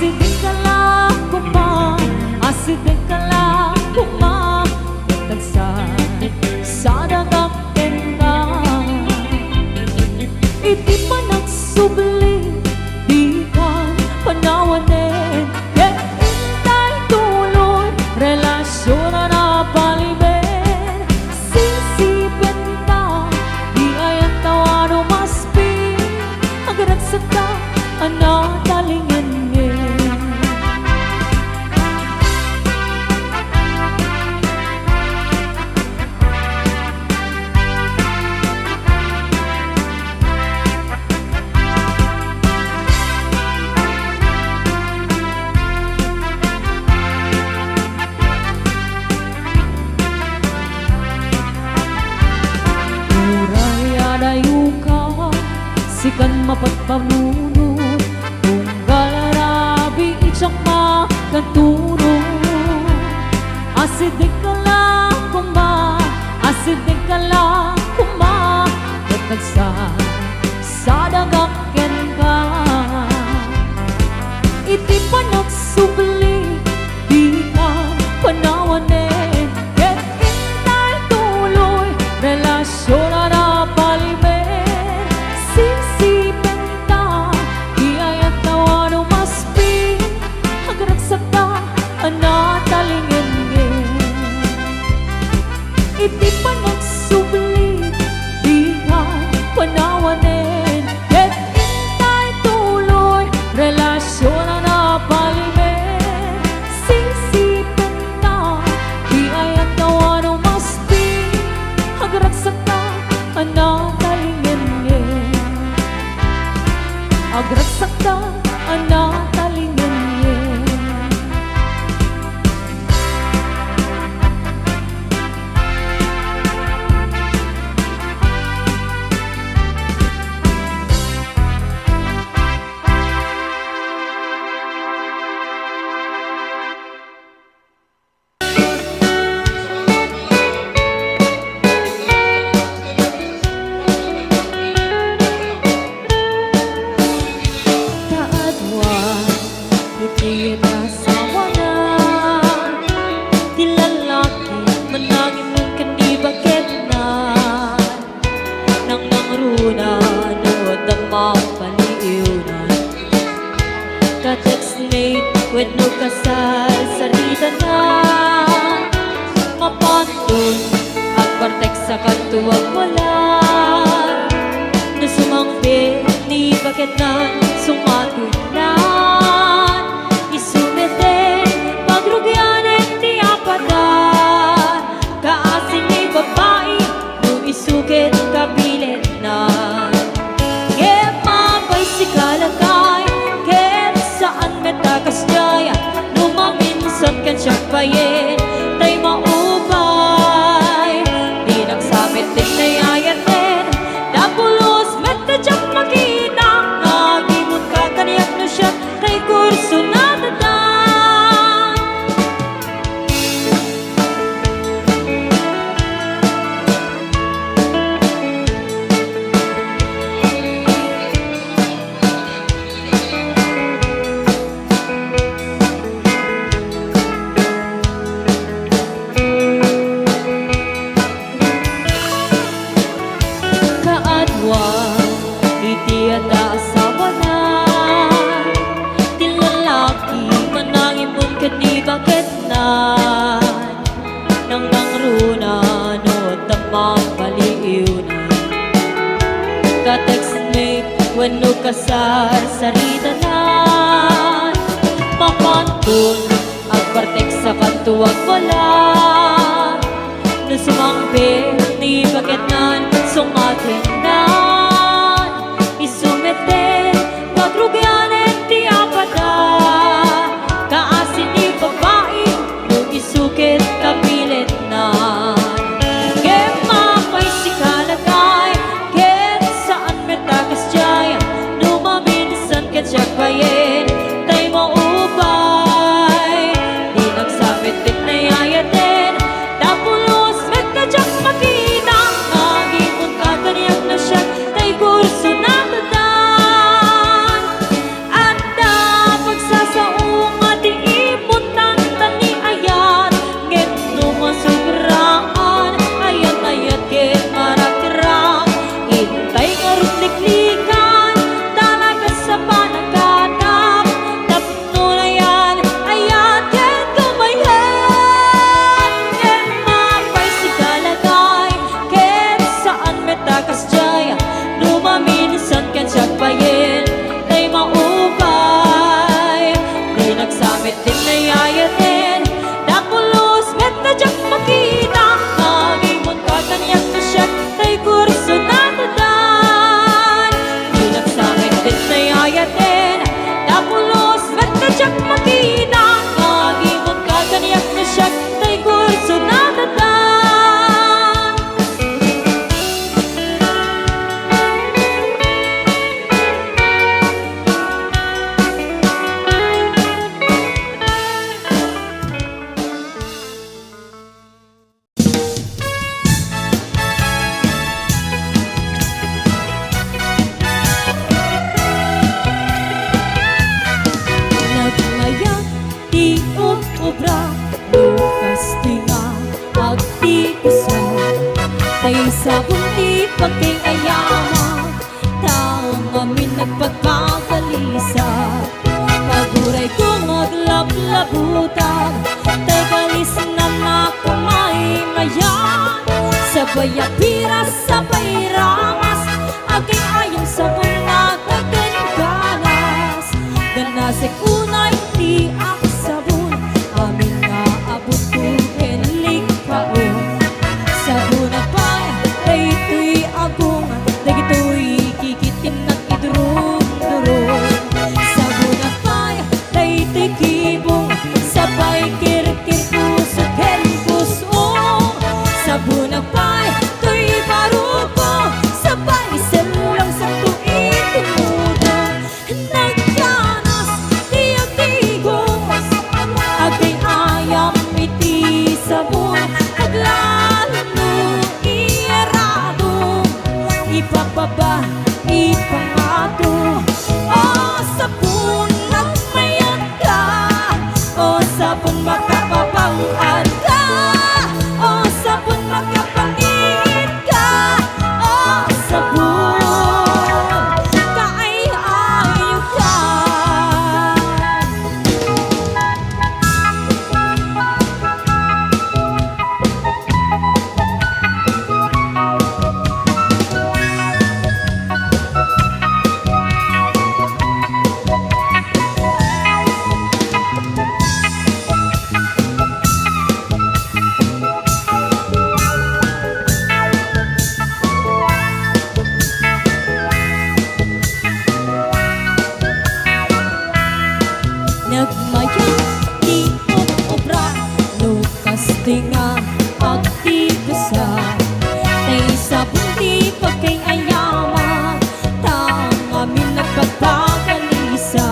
asidikala kuma, asidikala kuma, tagsan sa dagang tenda. Iti pa nagsubli, di ka panawanin, ket intay tuloy, relasyon na palibin. Sisipin ta, di ay ang tawano maspi, agaragsag ta, talingin ngin. Uray adayo ka, sikan mapagpamuno, kung galarabi itsak makaturo. Asidikala kuma, asidikala kuma, katagsa sa dagakken ka. Iti pa nagsubli, di ka panawanin, ket intay tuloy, relasyon na palibin. Sisipin ta, di ay ang tawano maspi, agaragsag ta, talingin ngin. Iti pa nagsubli, di ka panawanin, ket intay tuloy, relasyon na palibin. Sisipin ta, di ay ang tawano maspi, agaragsag ta, talingin ngin. Agaragsag ta, talingin ngin. Kaadwan, iti nasawa na, di lalaki manangin mo kandi bakit na, nang nangruna no ang mapaliiunan. Ka-textmate when no kasal sarita na, mapantun ang partek sa katuwag wala, na sumangbi ni bakit na sumatunan. Isumete pagrugyanen ti apadan, kaasin ni babae nung isukit kabilet na. Ket mapay si kalakay, ket saan metakas jaya, numaminsan kan siya payen, tay maupay. Di nagsamit din na ayaten, dapulos metadyak makita, nagimot ka kaniyak no siya, kay kurso na dadan. Kaadwan, iti at asawa na, di lalaki manangin mo kani bakit na, nang nangruna no tamang paliiunan. Ka-textmate when no kasar sarita na, mapantun ang partek sa katuwag wala, na sumangbi ni bakit nan sumatindan. Isumete pagrugyanen ti apada, kaasin ni babae nung isukit kapilit na. Ket mapay si kalagay, ket saan metakas jaya, numaminsan ket siya payen, tay maupay. Di nagsabit din na yayaten, dapulos metadyak makita, nagimot ka kaniyak na sabon di pagkayayama, taong amin nagpagkakalisa. Paguray ko maglablabutan, tagalis na nakamay mayan. Sabay apira, sabay ramas, aking ayong sabon na kaganganas. Ganasik unay di ako sabon, amin nga abot ko kenlik kaon. Sabon na pa, daytoy agong, dagitoy kikitim na idurong-durong. Sabon na pa, daytoy kibong, sabay kirkir puso ken puso. Sabon na pa, to'y baruko, sabay silang sa tuwing tumudo. Nagkanas, tiyag-tigos, agay ayam iti sabon. Naglalo, iyarado, ipapaba, ipangato. O sabon, nagmayag ka, o sabon makapapangad ka. O sabon makapangit ka, o sabon kaay-ayo ka. Nagmayang di obra, lukas tinga agtigusa. Tay sabon di pagkayayama, taong amin nagpagpakalisa.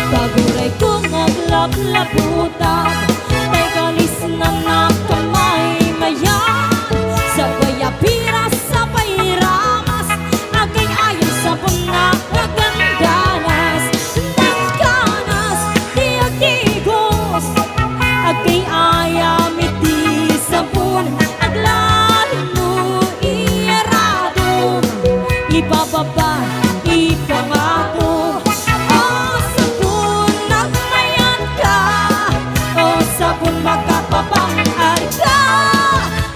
Paguray ko maglablabutan, tay galis na nakamay mayan. Sabay apira, sabay ramas, agay ayong sabon na kagandanas. Nagkanas, tiyag-tigos, agay ayam iti sabon. Aglalo, iyarado, ibababa, ipangato. O sabon, nagmayan ka, o sabon makapapangad ka.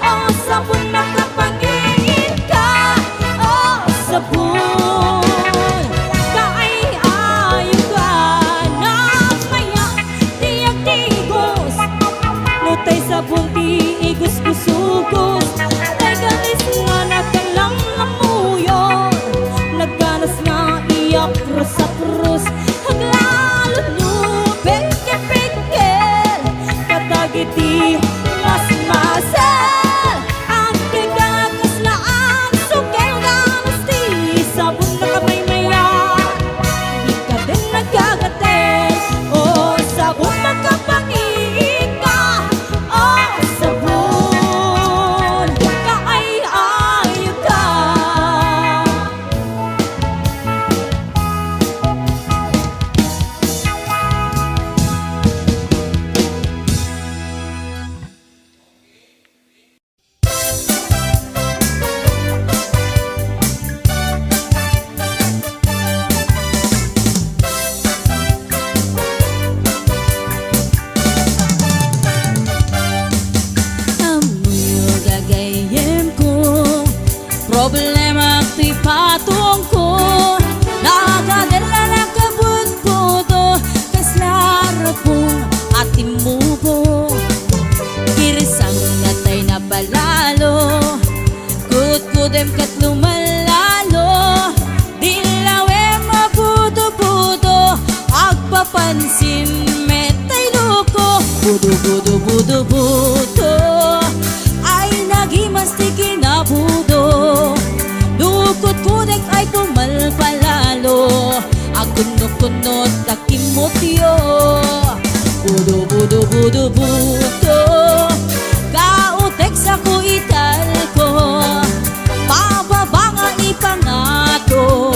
O sabon makapangin ka, o sabon kaay-ayo ka. Nagmaya, tiyag-tigos, nutay sabon ti igos-gusugos. Tagalis nga nagkalang namuyon, nagganas nga iapros-apros. Haglalo nyo, peke-peke, katagiti mas-masel. Ang kagagas na ang sukeng ganas ti sabon na kamay-mayan. Di ka din nagkagatin, o sabon magkapangit ka. O sabon kaay-ayo ka. Amoy gagayem ko, problema ti patong ko. Nakakadala na kabut-buto, kaslara pong atimubo. Kirisang natay na balalo, kut-kudem kat lumalalo. Dilawe mabudo-budo, agpapansin metay loko. Budo-budo-budo-budo, ay nagimas ti kinabudo. Dukot-kudek ay pumalpalalo, agunok-kunot takimotyo. Budo-budo-budo-budo, kautek sa kuital ko. Pababa nga ipangato,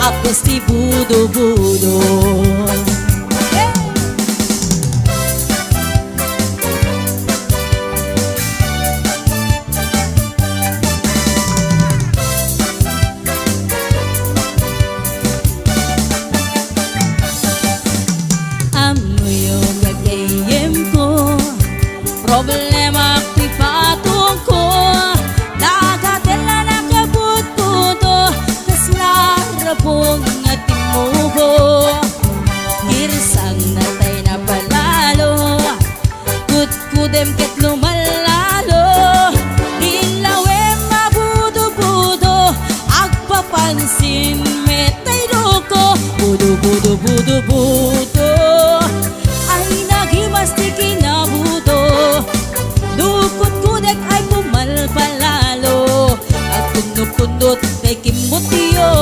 apos ti budo-budo. budo-budo ay naghimas di kinabudo. Dukot kudek ay pumalpalalo at kundot-kundot kay kimutiyo.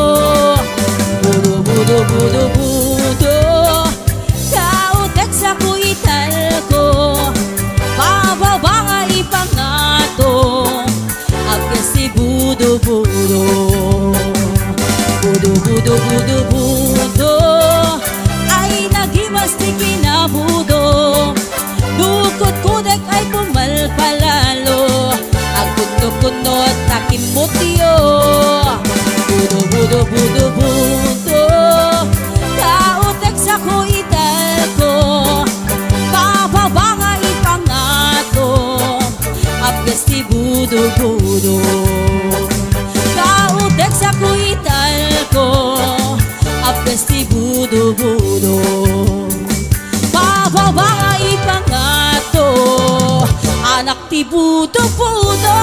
Budo-budo-budo-budo kautek sa kuital ko, bababa nga ipangato agkas si budo-budo. Budo-budo-budo-budo ay naghimas di kinabudo. Dukot kudek ay pumalpalalo ang kundo-kundot takin mutiyo. Budo-budo-budo-budo kautek sa kuital ko, bababa nga ipangato agkas si budo-budo. Kautek sa kuital ko agkas si budo-budo, bababa nga ipangato anak ti budo-budo.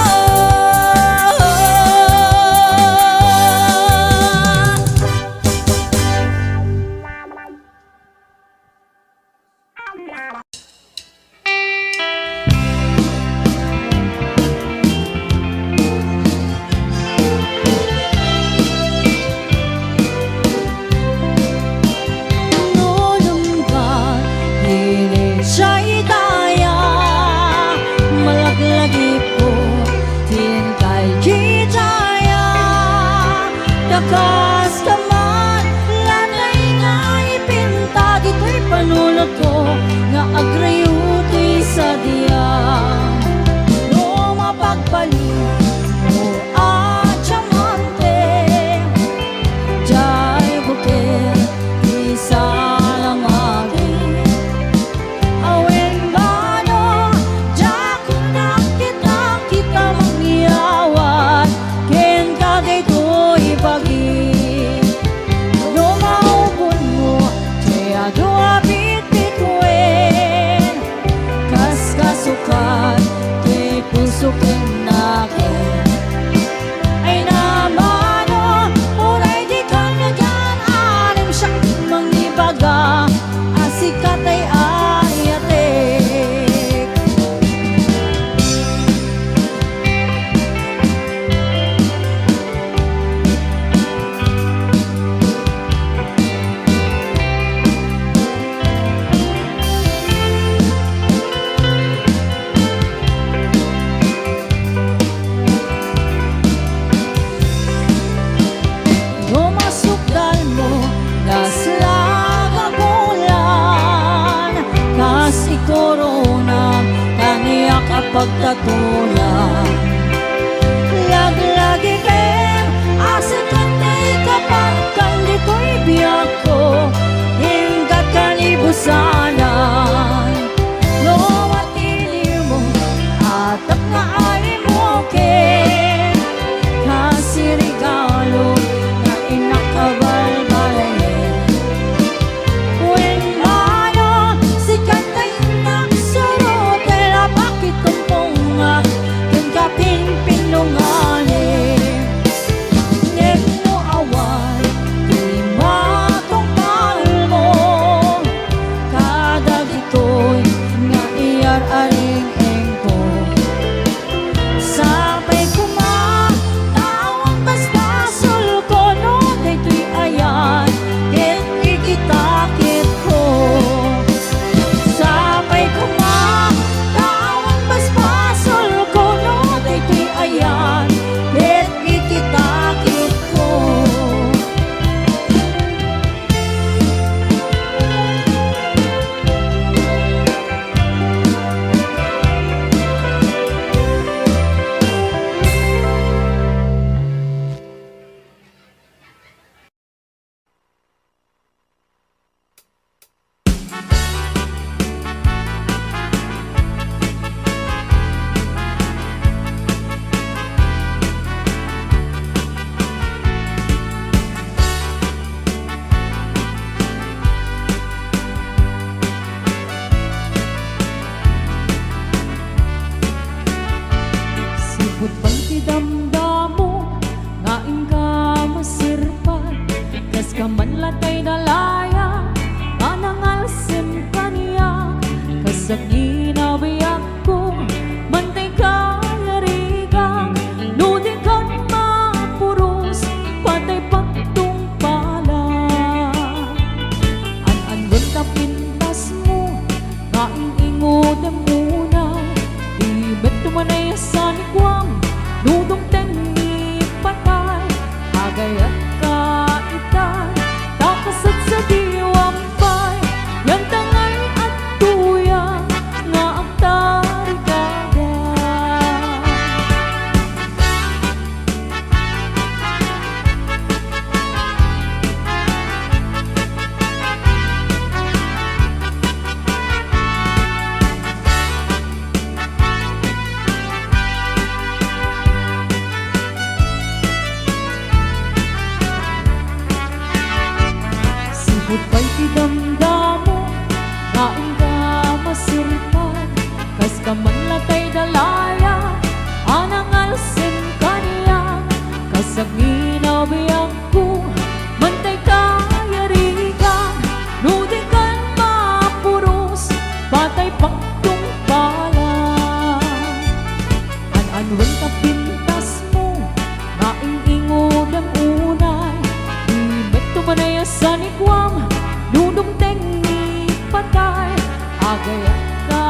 Kas kaman lanay nga ipinta dito'y panulot ko nga agrayo to'y sadya. No mapagpalit mo at siyamante jay bukit di salamagi awen bano jak nakita kita mangyawat ken kagay to'y pagi. No maupon mo kaya doa bitbitwen kas kasukat kay puso ken nakin ay namano oray di ka nagyan anim siyang mangibaga asikat ay ayatek. Masukdal mo naslaga bulan kas ikorona kaniya kapag tatulan laglagi ken asikat ay kapag kang dito'y biyak ko hinggat kalibusanan. No matili mo atap nga ay mo ken kasi regalo inakabalbalayin wen mano sikat ay nagsuro tela bakit tumpong nga sa ginabiyak ko, mantay ka yarigang, nudi ka't mapuros, patay pagtung pala. An ka pintas mo, kaing-ingod ang muna, ibet tumanay sa nikwang, nudong tengi patay, agayat ka itay, takasat sa diwang pay, yan tangay at tuyang, nga ang tarigada. Sipot pa'y tidamdamo, kain ka masirpan, kas ka man latay dalaya, anang alsin kaniya, kasag ginabiyang ko, mantay ka yarigang, nudi kan mapuros, patay pagtung pala. An-anwen ka pintas mo, kaing-ingod ang unay, ibet tumanay sa nikwang, nudong tengi patay, agayat ka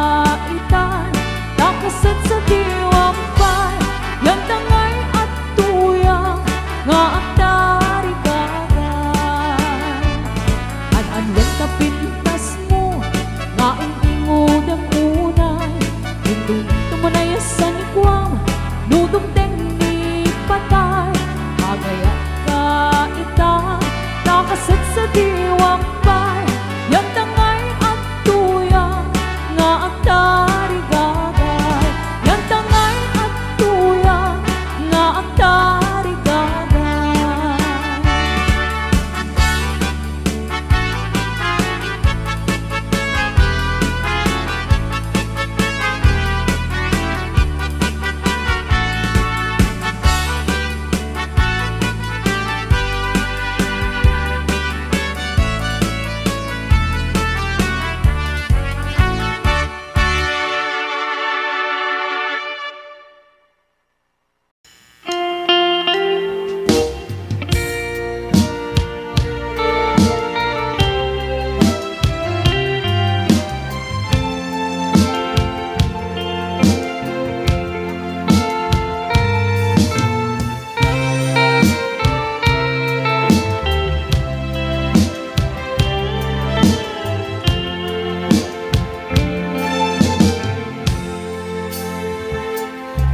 itan, takasat sa diwang pay, yan tangay at tuyang, nga ang tarigagay. An-anwen ka pintas mo, kaing-ingod ang unay, nudong tumanay sa nikwang, nudong tengi patay, agayat ka itan, takasat sa diwang pay, yan tangay at tuyang, nga ang tarigagay. Yan tangay at tuyang, nga ang tarigagay.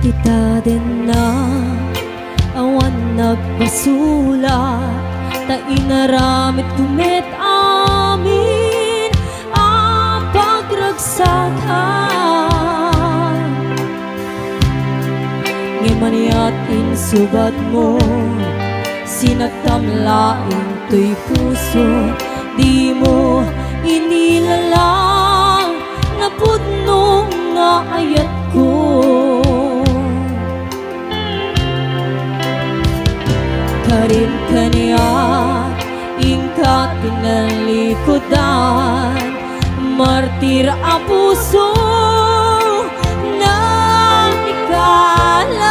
Kita din na awan nagpasulat, ta inaramit kumit amin ang pagragsakan. Ngimaniat insubat mo, sinagtamlaing to'y puso, di mo inilalang na pudnong nga ayat ko. Karin kaniya, ingka tinalikodan, martir ang puso na ikalang.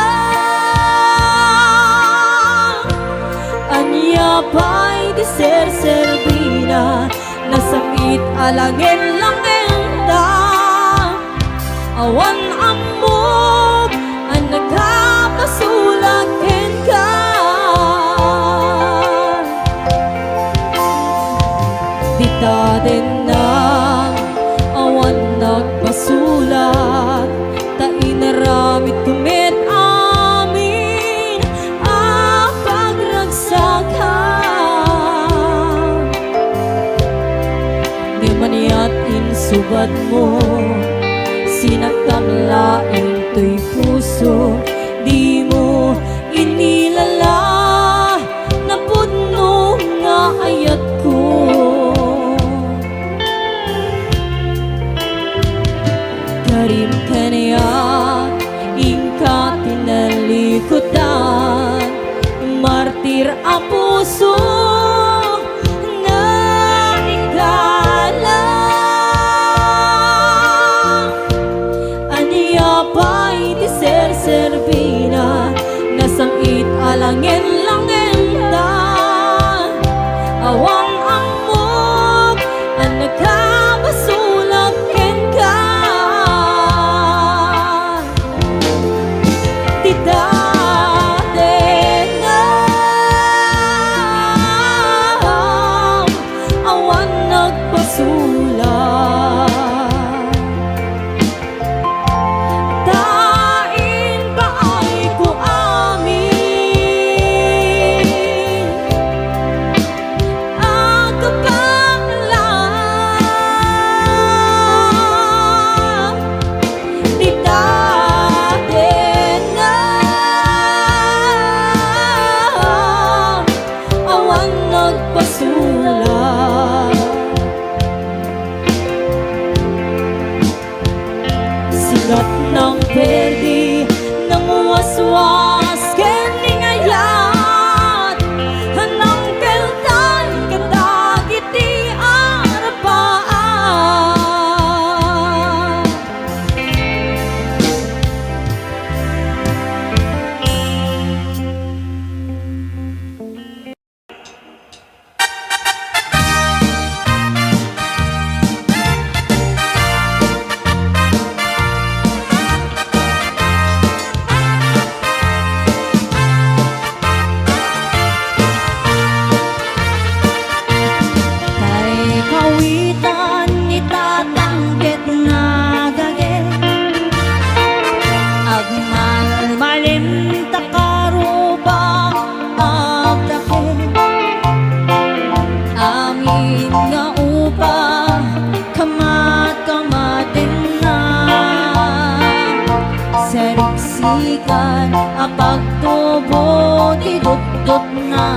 Anya pa'y di ser-servina, nasakit alangin lang enda, awan amog ang nagkapasulat ka. Dita din na awan nagpasulat, ta inaramit kumit amin ang pagragsakan. Di maniat insubat mo, sinagtamlaing to'y puso, di mo inilala na pudno nga ayat ko. Karim kaniya, ingka tinalikodan, martir ang puso na ikalang. pasulat. Dain ba ay ko amin ang kapangalan ni datin na awan nagpasulat. Sigat ng perdi ng waswas kening ayat hanang keltan kandag iti arapaan. Tay kawitan ni tatangket nga gage agmalmalim takaruba agdake amin nga upa kamat kamatin na seriksikan apagtubo tidot-dot na.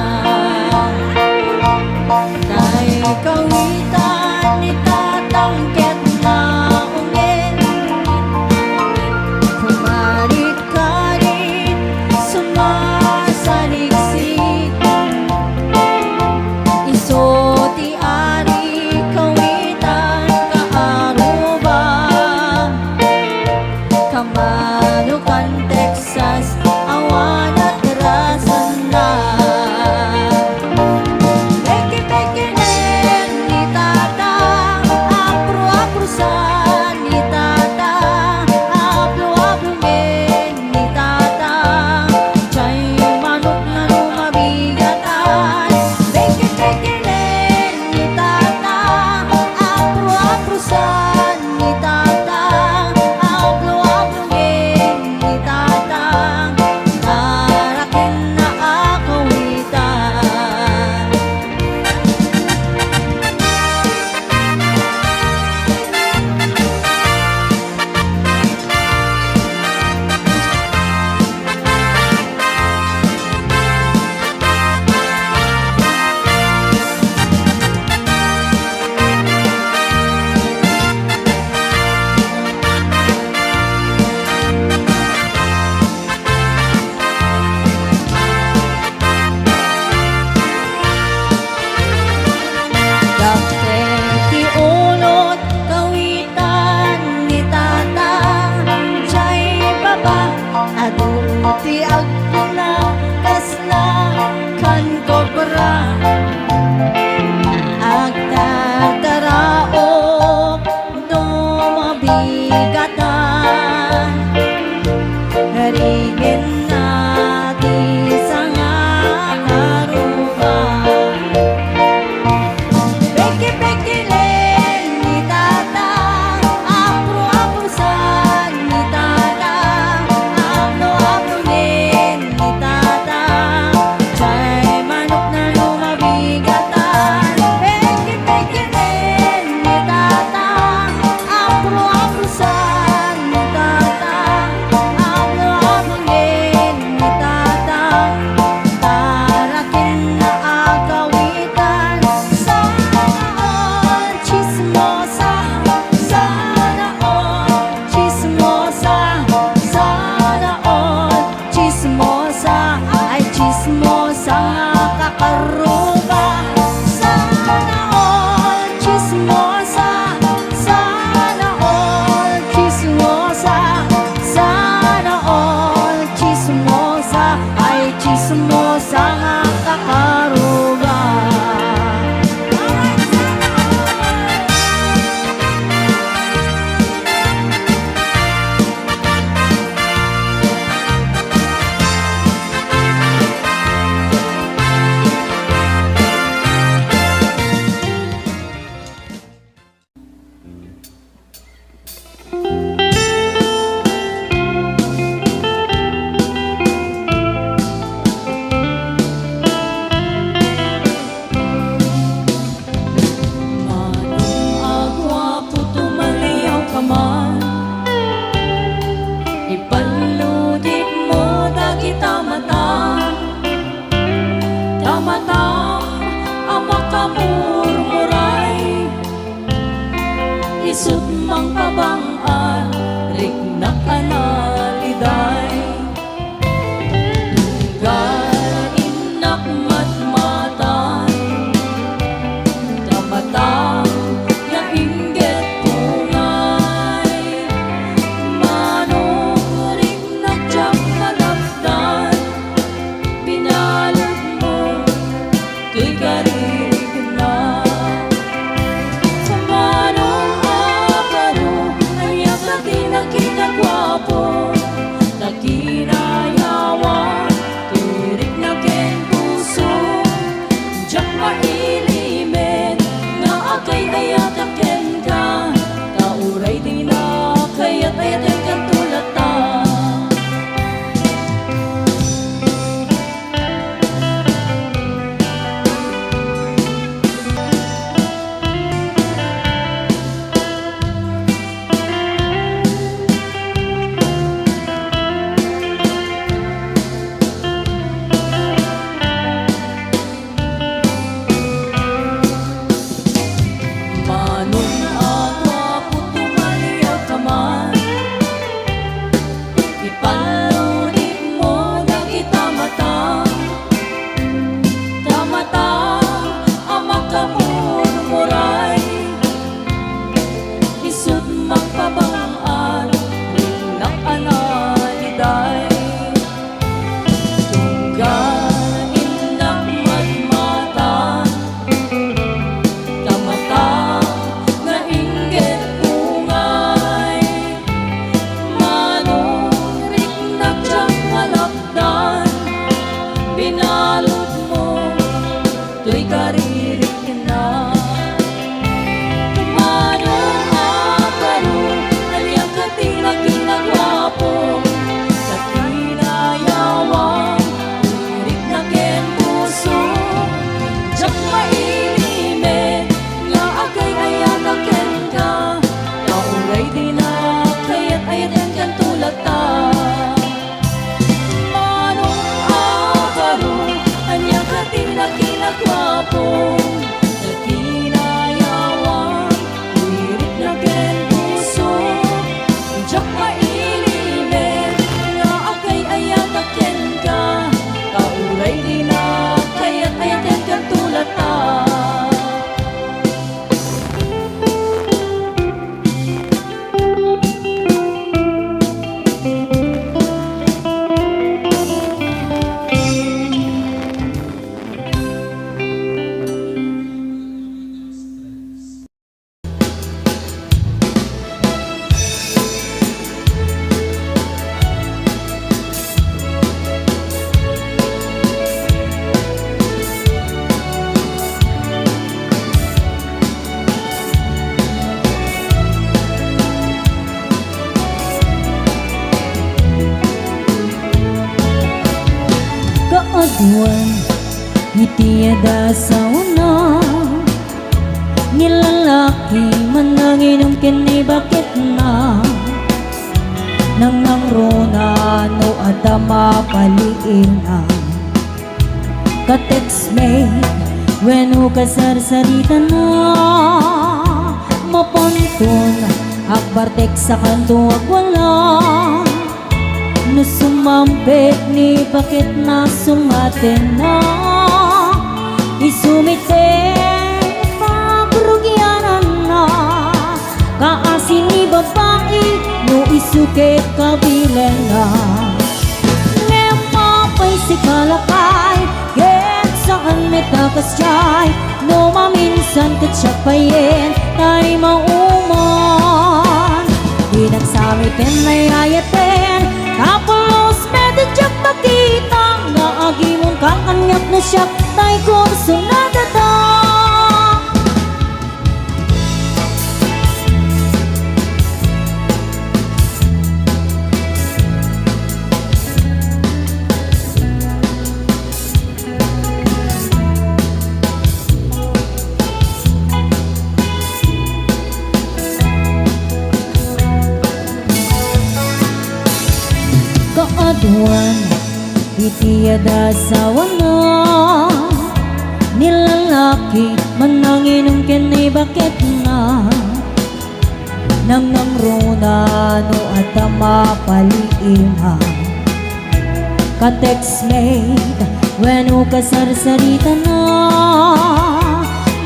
Tay kawitan ni tatangket na ungin kumarit-karit sumasaliksik iso ti ari kawitan kaaruba kamanukan Texas awan at rasan na. Peke-peke nen ni tatang isut mang pabang-an riknak analiday tunggal inak matmatan tamatang nga inggit tungay manong riknak tiyang malapdan pinalad mo tuy karirig na kinagwapo nakinayawan tirik na ken puso jak mailimen nga akay ayat ken ka kauray di na kayat ayat ken tulata pinalot mo tuy karirik na tumanong akaro aliyang katina kinagwapo sa kinayawan tirik na ken puso jak mailime nga akay ayat ken ka kauray di na kayat ayat ken tulata kinagwapo nakinayawan wirit na ken puso jak mailimen nga akay ayat ken ka kauray di na kayat ayat ken tulata kaaduan ngitiyada sa una nilalaki mananginom kini bakit na nang nangrona no adama paliin na ka-text me when kasarsarita na mapanton akbar text sa kanto ag wala no sumampit ni bakit na sumatin na isumite pabrugyanan na kaasin ni babae no isukit kabilan na ngayon mapay si kalakay get saan metakas jay no maminsan katsyapayin tay mauman di nagsamitin ay ayatin kapulos medyo makita nga agi mong kakanyap na siya tay kurso na data kaaduan itiyada sa wana nilalaki mananginom kini bakit na nang runa no at mapaliima ka-textmate when ukasarsarita na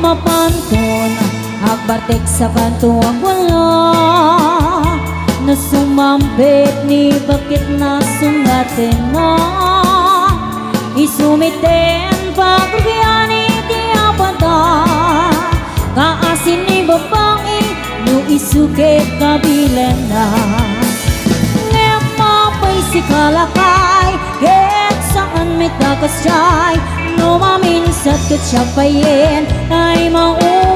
mapanton akbartek sa kanto ang wala na sumambit ni bakit na sungatin na isumiten pagkayani di apata kaasin ni babae no isukit kabilan na ngayon mapay si kalakay kahit saan may takasyay no maminsat kat siya payin ay mauman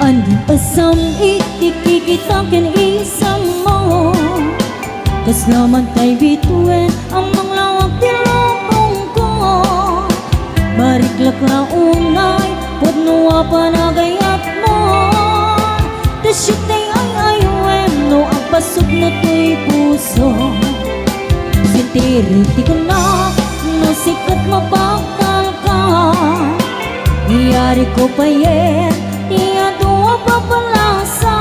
Andun asam ikikikitakin isang mo kas naman tay bituin ang manglawag tilapong ko bariklak na unay pudnuwa panagayat mo tasyik tay ay ayuin no ang pasok na to'y puso sintiriti ko na no sikat mapagtal ka iyari ko pa yen iya tuwa papalasa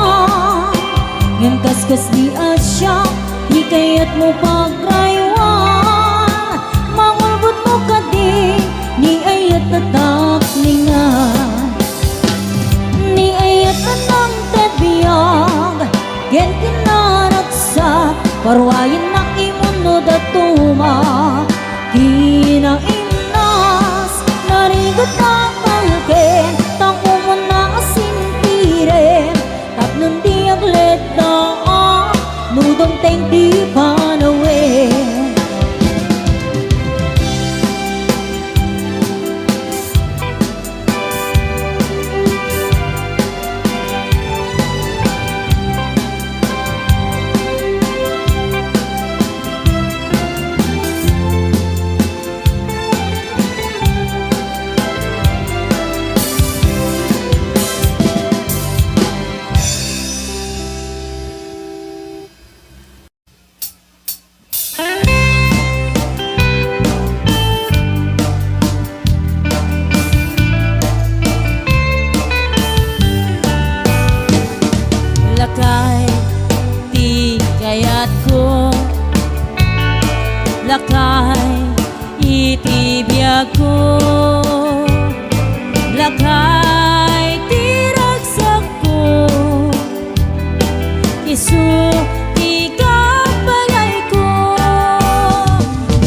ngayon kaskas di asya hikayat mo pagkraywan mangulbot mo ka di ni ayat tatak ningan ni ayat anang tedbiyag gen kinaraksa parwayin na imuno datuma kinang imnas narigot ang malkin tang umuna asintiren tapnon di aglet na nudong teng di panawin lakay di kayat ko lakay itibiyag ko lakay tiragsak ko isu ikapalay ko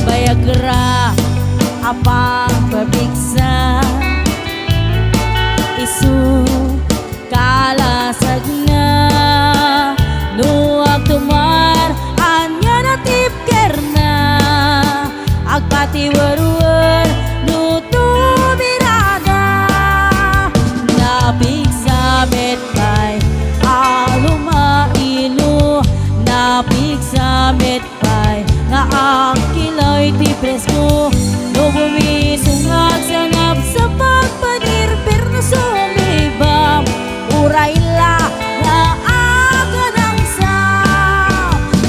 bayagra apang pabiksa isu kalasag na nuag tumar anya natip kerna agpatiwarwar nutubirada napig sa metpay alumailu napig sa metpay nga ang kiloy ti presko no bumisungag sanap sa pagpanirpir na sumibam urayla na agadang sa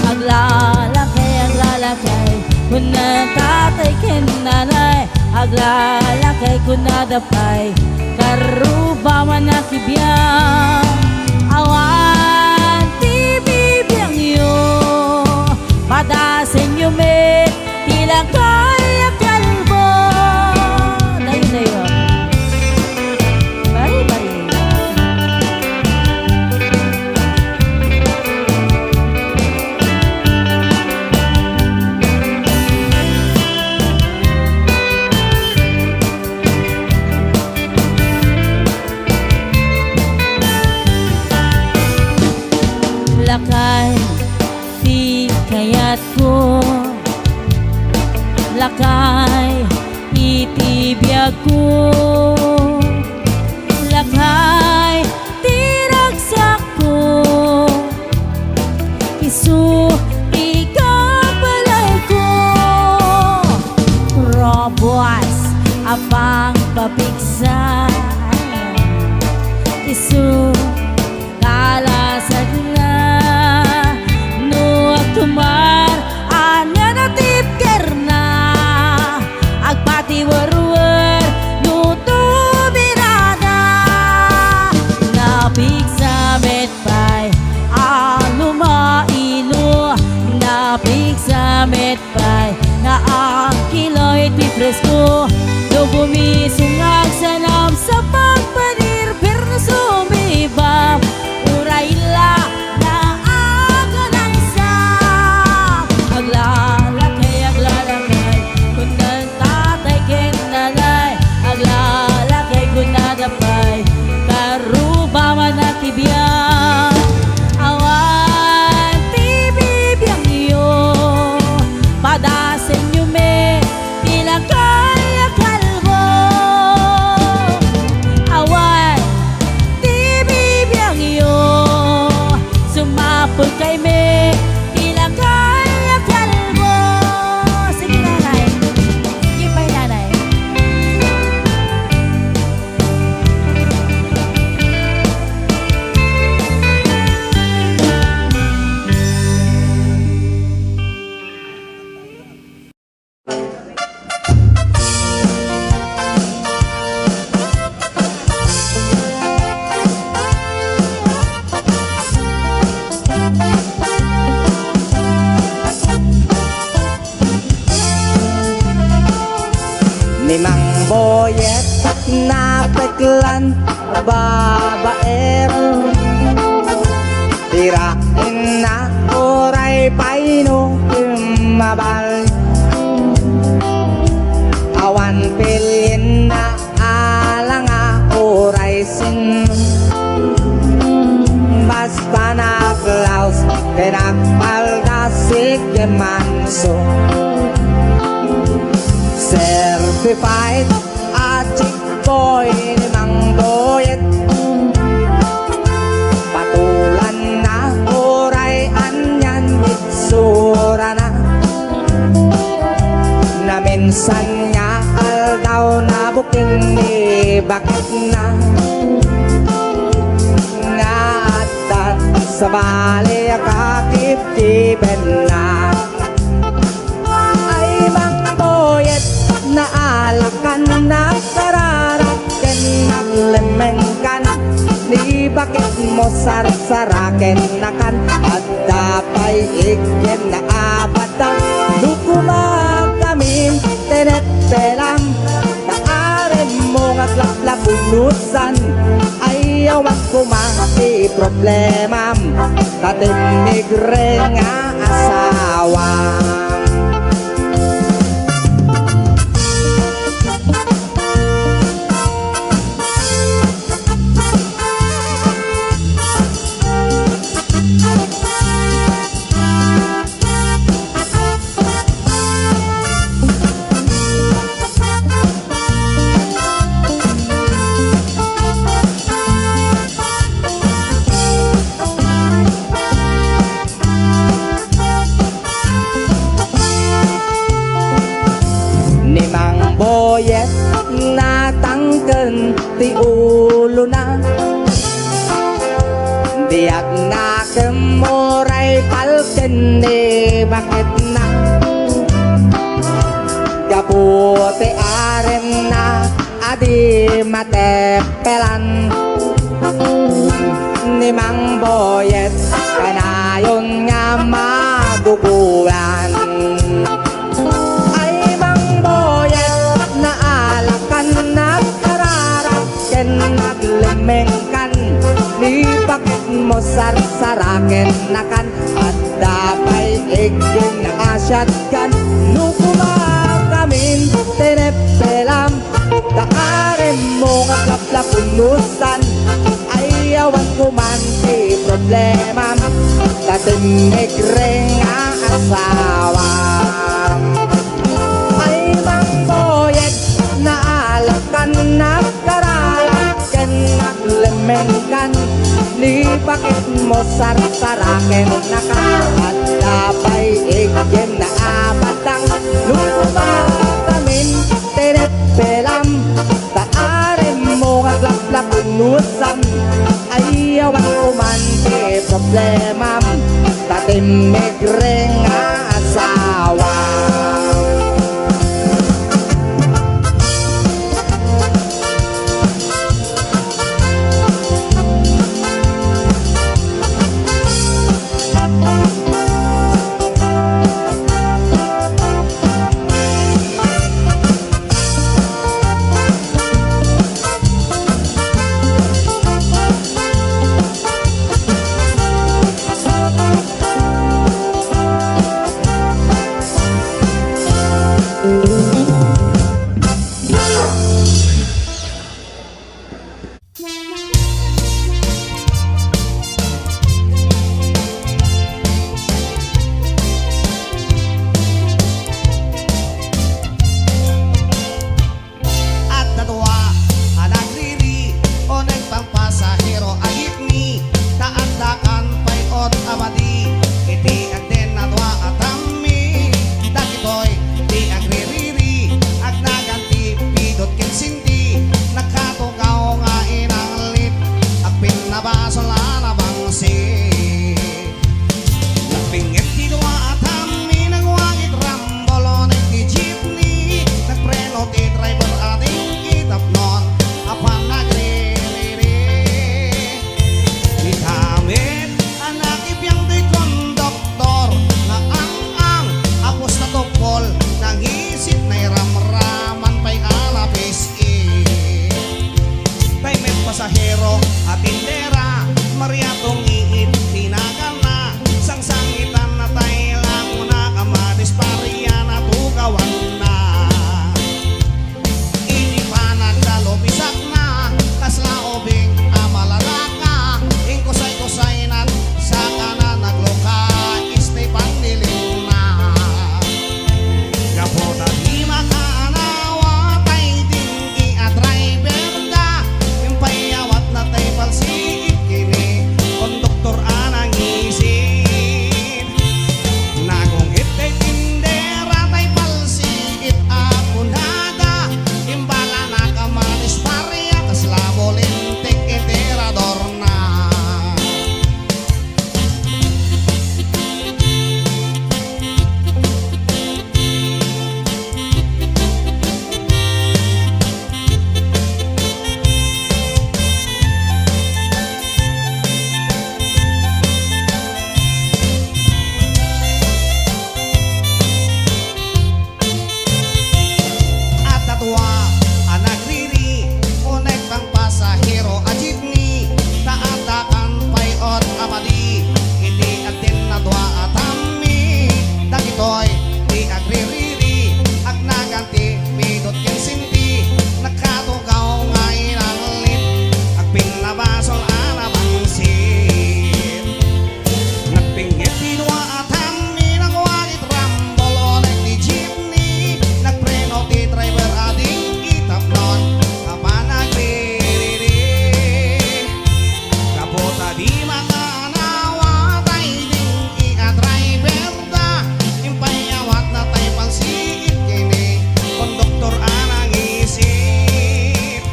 aglalakay kun na tatay kinanay aglalakay kun na dapay karuba man nakibiyang awan ti bibiyang yo padasen yo met tila kaya kalbo dayo dayo bari bari lakay di kayat ko lakay itibiyag ko lakay tiragsak ko isu ikapalay ko robos apang papiksa isu kalasag na no tumar anya na tipker na agpatiwarwar no tubirada napiksa metpay alumailo napiksa metpay na ang kiloy ti presko no bumisungag sanam sa pagpanir pero sumibam urayla na aga ng isang aglalakay kung tatay ken nanay aglalakay kung nadapay karuba man nakibiyang awan ti bibiyang iyo padasen nyo me ilang kaya kalbo awan ti bibiyang iyo sumapol kay me ilang kaya kalbo. Sige nanay, sige pa nanay. Ni Mang Boyet na peklan babaer tirain na oray paino mabal awan pilin na alanga oray sin basta na klaus pinakpaldasig manso certified a chick boy ni Mang Boyet patulan na oray anyan itsura na na minsan nga aldaw na buking ni bakit na nga atat sa bali kakip-kipen na ay Mang Boyet naalakan na sararaken naglemengkan ni bakit mo sarsaraken nakan at dapay ikin na abatan lukumag kamin tenet pelam naaren mo nga klaplapunusan ayaw magkumati problemam katimigre nga asawa. Ni Mang Boyet natangken ti ulo na diak na kemoray palken ni bakit na kaputi arem na adi matepelan ni Mang Boyet kanayon nga madugulan naglemengkan ni bakit mo sarsaraken nakan at dapay igin na asyatkan nukumakamin tenepelam taaren mo nga kaplapunusan ayawan kumanti problema tatimigre nga asawa ay Mang Boyet naalakan nagkaralaken naglemengkan ni bakit mo sarsaraken nakan at dapay igin na abatang lumakamin tenepelam migreng asawa. At natwa ang nagriri o nagpangpasahero agit ni taandakan pa'y ot amadi iti agden natwa at ami dagitoy di agririri ag naganti pidot kinsinti nagkatugaw nga inanglit ag pinabasol na nabangsit nagpingit tinwa at ami nagwangit rambolo nagdi jeepney nagpreno ti driver ating kitapnon apan nagririri ikamit anak ipiyang di konduktor nga ang apos na tupol nang isip na iramraman pa'y alapis tay met pasahero at tindera mariatong iit tinagal na sangsangitan na tay lang una kamadisparya na tugawan na ini pa nagdalobisak na kasla obing amalalaka ingkusay-kusay nat sa kanan nagloka istay pandiling na kapota di makaanawa tay dingi at driver da impayawat na tay palsiit kini konduktor anang isin nagungit tay tindera tay palsiit apunada imbala na kamanis pareya kasla bolintik iterador na at natwa ang nagriri o nagpangpasahero a jeepney taatakan pa'y ot amadi hindi atin natwa at ami dagitoy di agririri ag naganti pidot kinsinti nagkatugaw nga inanglit ag pinabasol anabangsit nagpingit tinwa at ami nagwagit rambolo nagdi jeepney nagpreno ti driver ading itapnon kapan nagririri kapota di makanawa tay ding a driver da impayawat na tay palsiit kini konduktor anang isip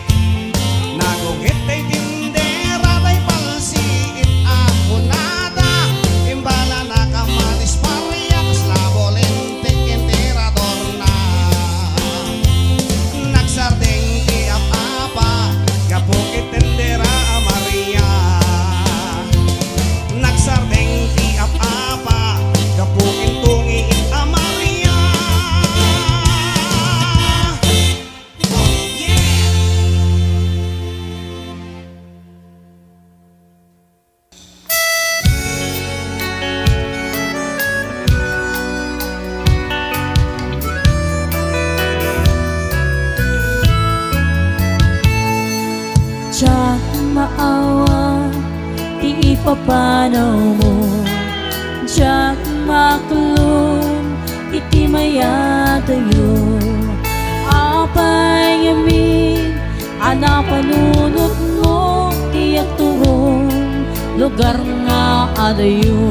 nagungit tay tindera tay palsiit apunada imbala na kamatis pareya kasla bolintik enterador na nagsardeng ti apa kapukit tendera Maria nagsardeng ti apa kapukit tungi Maria yeah. Diyak maawa, di ipapanaw mo. Diyak makulong, iti mayatayo. Apay ngamin, anak panunot mo, tiyak turong, lugar nga adayo.